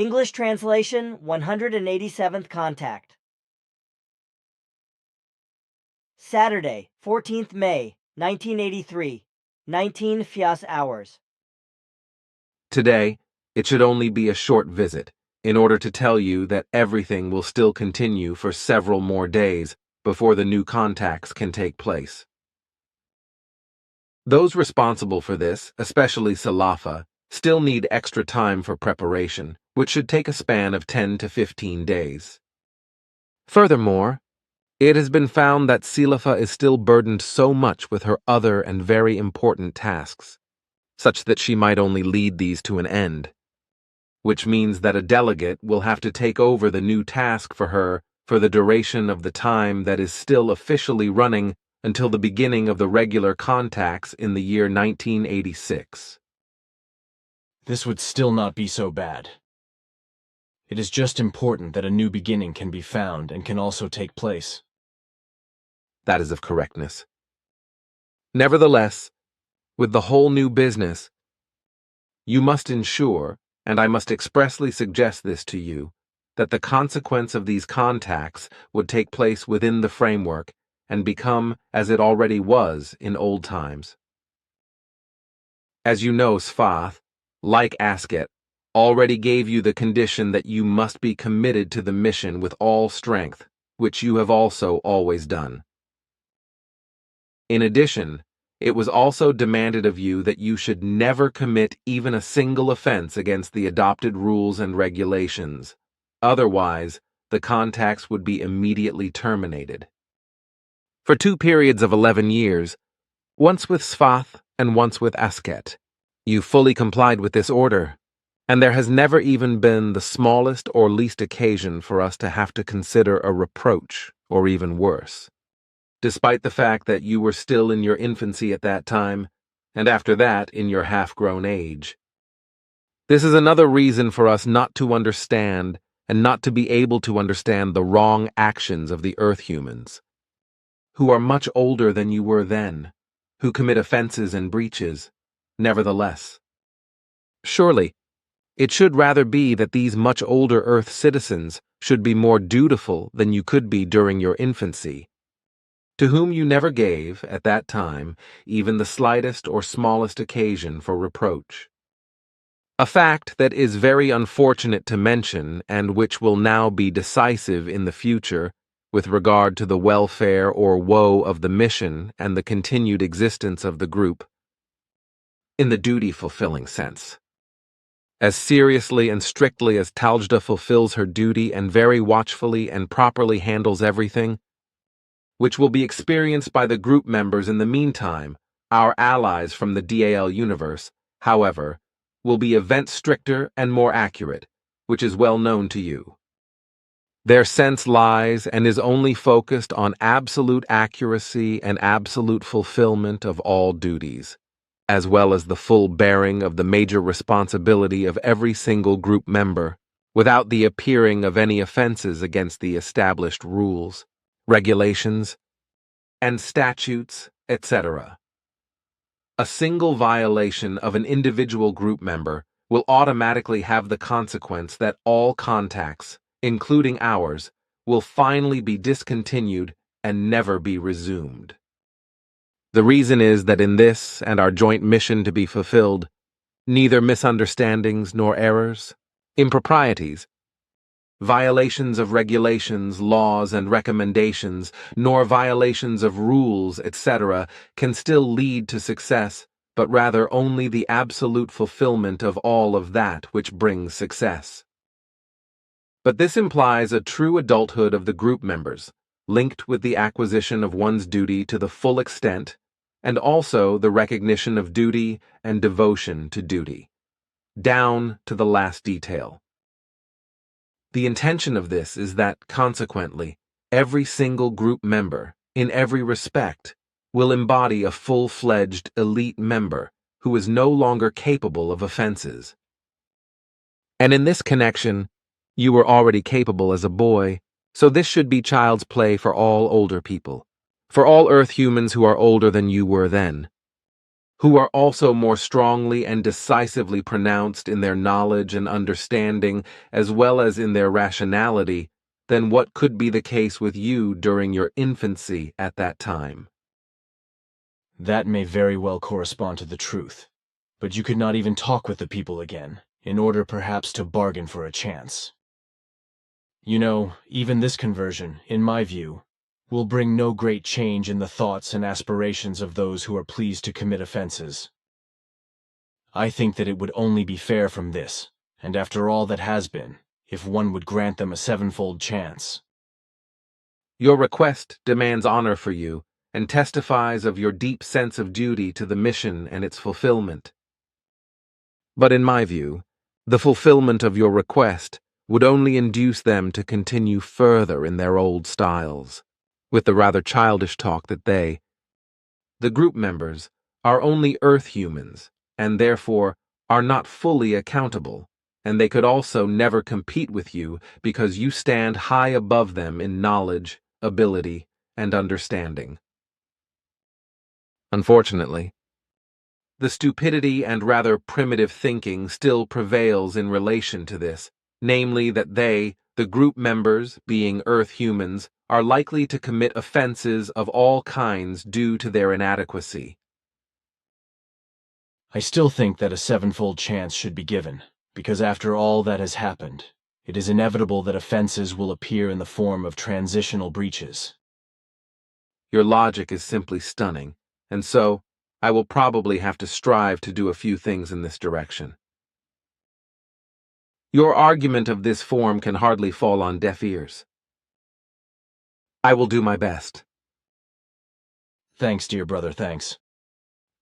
English translation 187th contact. Saturday, 14th May, 1983, 19 Fias hours. Today, it should only be a short visit, in order to tell you that everything will still continue for several more days before the new contacts can take place. Those responsible for this, especially Salafa, still need extra time for preparation, which should take a span of 10 to 15 days. Furthermore, it has been found that Salafa is still burdened so much with her other and very important tasks, such that she might only lead these to an end, which means that a delegate will have to take over the new task for her for the duration of the time that is still officially running until the beginning of the regular contacts in the year 1986. This would still not be so bad. It is just important that a new beginning can be found and can also take place. That is of correctness. Nevertheless, with the whole new business, you must ensure, and I must expressly suggest this to you, that the consequence of these contacts would take place within the framework and become as it already was in old times. As you know, Sfath, like Asket, already gave you the condition that you must be committed to the mission with all strength, which you have also always done. In addition, it was also demanded of you that you should never commit even a single offense against the adopted rules and regulations. Otherwise, the contacts would be immediately terminated. For 2 periods of 11 years, once with Sfath and once with Asket, you fully complied with this order, and there has never even been the smallest or least occasion for us to have to consider a reproach, or even worse, despite the fact that you were still in your infancy at that time, and after that in your half-grown age. This is another reason for us not to understand and not to be able to understand the wrong actions of the Earth humans, who are much older than you were then, who commit offenses and breaches, nevertheless. Surely, it should rather be that these much older Earth citizens should be more dutiful than you could be during your infancy, to whom you never gave, at that time, even the slightest or smallest occasion for reproach. A fact that is very unfortunate to mention and which will now be decisive in the future with regard to the welfare or woe of the mission and the continued existence of the group, in the duty-fulfilling sense. As seriously and strictly as Taljda fulfills her duty and very watchfully and properly handles everything, which will be experienced by the group members in the meantime, our allies from the DAL universe, however, will be event stricter and more accurate, which is well known to you. Their sense lies and is only focused on absolute accuracy and absolute fulfillment of all duties, as well as the full bearing of the major responsibility of every single group member, without the appearing of any offenses against the established rules, regulations, and statutes, etc. A single violation of an individual group member will automatically have the consequence that all contacts, including ours, will finally be discontinued and never be resumed. The reason is that in this and our joint mission to be fulfilled, neither misunderstandings nor errors, improprieties, violations of regulations, laws, and recommendations, nor violations of rules, etc., can still lead to success, but rather only the absolute fulfillment of all of that which brings success. But this implies a true adulthood of the group members, linked with the acquisition of one's duty to the full extent, and also the recognition of duty and devotion to duty, down to the last detail. The intention of this is that, consequently, every single group member, in every respect, will embody a full-fledged elite member who is no longer capable of offenses. And in this connection, you were already capable as a boy, so this should be child's play for all older people, for all Earth humans who are older than you were then. who are also more strongly and decisively pronounced in their knowledge and understanding, as well as in their rationality, than what could be the case with you during your infancy at that time. That may very well correspond to the truth, but you could not even talk with the people again, in order perhaps to bargain for a chance. You know, even this conversion, in my view, will bring no great change in the thoughts and aspirations of those who are pleased to commit offenses. I think that it would only be fair from this, and after all that has been, if one would grant them a sevenfold chance. Your request demands honor for you and testifies of your deep sense of duty to the mission and its fulfillment. But in my view, the fulfillment of your request would only induce them to continue further in their old styles, with the rather childish talk that they, the group members, are only Earth humans, and therefore are not fully accountable, and they could also never compete with you because you stand high above them in knowledge, ability, and understanding. Unfortunately, the stupidity and rather primitive thinking still prevails in relation to this, namely that they, the group members, being Earth humans, are likely to commit offenses of all kinds due to their inadequacy. I still think that a sevenfold chance should be given, because after all that has happened, it is inevitable that offenses will appear in the form of transitional breaches. Your logic is simply stunning, and so I will probably have to strive to do a few things in this direction. Your argument of this form can hardly fall on deaf ears. I will do my best. Thanks, dear brother, thanks.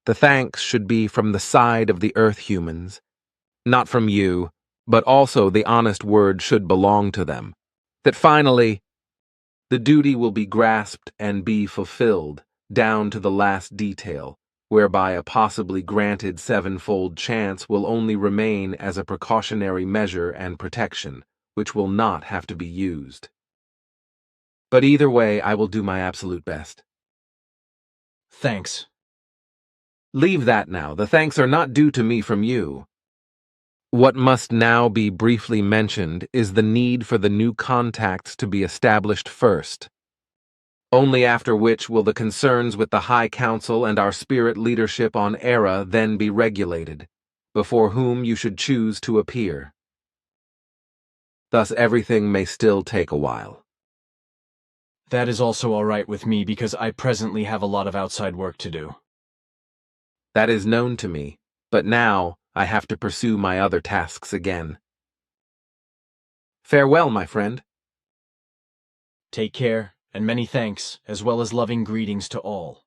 The thanks should be from the side of the Earth humans, not from you, but also the honest word should belong to them, that finally, the duty will be grasped and be fulfilled, down to the last detail, whereby a possibly granted sevenfold chance will only remain as a precautionary measure and protection, which will not have to be used. But either way, I will do my absolute best. Thanks. Leave that now. The thanks are not due to me from you. What must now be briefly mentioned is the need for the new contacts to be established first. Only after which will the concerns with the High Council and our spirit leadership on Era then be regulated, before whom you should choose to appear. Thus everything may still take a while. That is also all right with me because I presently have a lot of outside work to do. That is known to me, but now I have to pursue my other tasks again. Farewell, my friend. Take care, and many thanks, as well as loving greetings to all.